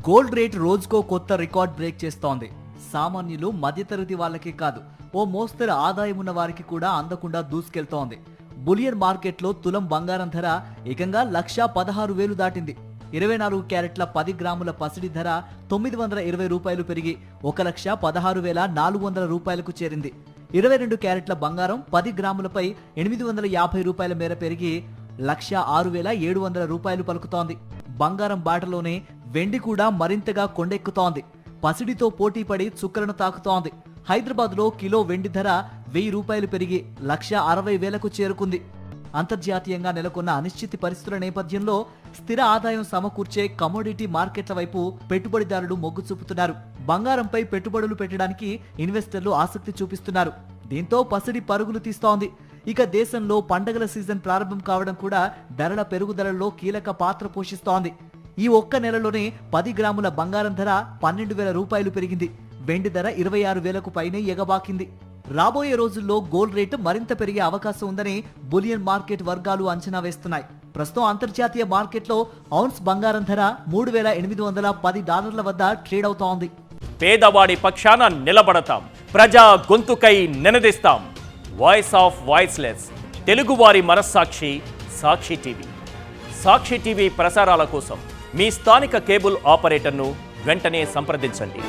Gold rate రోజుకో కొత్త record break చేస్తోంది. సామాన్యులు, మధ్యతరగతి వాళ్ళకే కాదు, ఓ మోస్తరు ఆదాయం ఉన్న వారికి కూడా అందకుండా దూసుకెళ్తోంది. బులియన్ మార్కెట్లో తులం బంగారం ధర ఏకంగా 1,16,000 దాటింది. 24 క్యారెట్ల 10 గ్రాముల పసిడి ధర 920 రూపాయలు పెరిగి 1,16,400 రూపాయలకు చేరింది. 22 క్యారెట్ల బంగారం 10 గ్రాములపై 850 రూపాయల మేర పెరిగి 1,06,700 రూపాయలు పలుకుతోంది. బంగారం బాటలోనే వెండి కూడా మరింతగా కొండెక్కుతోంది. పసిడితో పోటీపడి చుక్కలను తాకుతోంది. హైదరాబాద్ లో కిలో వెండి ధర 1000 రూపాయలు పెరిగి 1,60,000కు చేరుకుంది. అంతర్జాతీయంగా నెలకొన్న అనిశ్చిత పరిస్థితుల నేపథ్యంలో స్థిర ఆదాయం సమకూర్చే కమోడిటీ మార్కెట్ల వైపు పెట్టుబడిదారులు మొగ్గు చూపుతున్నారు. బంగారంపై పెట్టుబడులు పెట్టడానికి ఇన్వెస్టర్లు ఆసక్తి చూపిస్తున్నారు. దీంతో పసిడి పరుగులు తీస్తోంది. ఇక దేశంలో పండగల సీజన్ ప్రారంభం కావడం కూడా ధరల పెరుగుదలలో కీలక పాత్ర పోషిస్తోంది. ఈ ఒక్క నెలలోనే 10 గ్రాముల బంగారం ధర 12,000 రూపాయలు పెరిగింది. వెండి ధర 26,000కు పైనే ఎగబాకింది. రాబోయే రోజుల్లో గోల్డ్ రేటు మరింత పెరిగే అవకాశం ఉందని బులియన్ మార్కెట్ వర్గాలు అంచనా వేస్తున్నాయి. ప్రస్తుతం అంతర్జాతీయ మార్కెట్లో ఔన్స్ బంగారం ధర $3,810 వద్ద ట్రేడ్ అవుతోంది. పేదవాడి పక్షాన నిలబడతాం, ప్రజా గొంతుకై నినదిస్తాం. వాయిస్ ఆఫ్ వాయిస్లెస్, తెలుగువారి మనస్సాక్షి సాక్షి టీవీ. సాక్షి టీవీ ప్రసారాల కోసం మీ స్థానిక కేబుల్ ఆపరేటర్ను వెంటనే సంప్రదించండి.